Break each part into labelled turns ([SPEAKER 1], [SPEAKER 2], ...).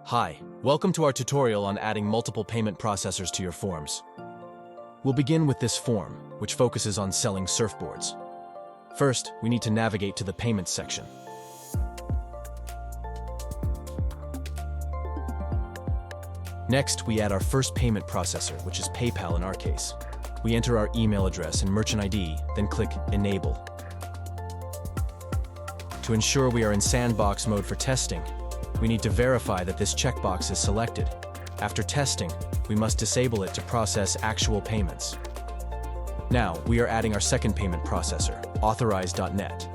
[SPEAKER 1] Hi, welcome to our tutorial on adding multiple payment processors to your forms. We'll begin with this form, which focuses on selling surfboards. First, we need to navigate to the Payments section. Next, we add our first payment processor, which is PayPal in our case. We enter our email address and merchant ID, then click Enable. To ensure we are in sandbox mode for testing, we need to verify that this checkbox is selected. After testing, we must disable it to process actual payments. Now, we are adding our second payment processor, Authorize.net.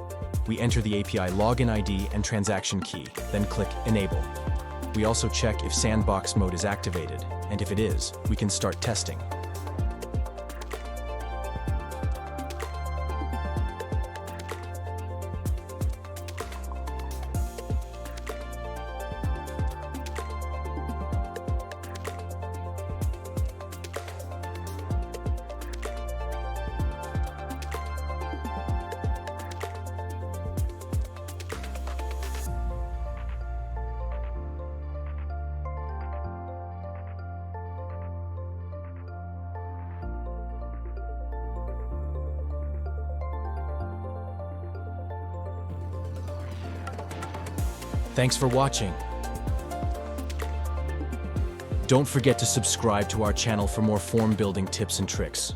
[SPEAKER 1] We enter the API login ID and transaction key, then click Enable. We also check if sandbox mode is activated, and if it is, we can start testing. Thanks for watching. Don't forget to subscribe to our channel for more form building tips and tricks.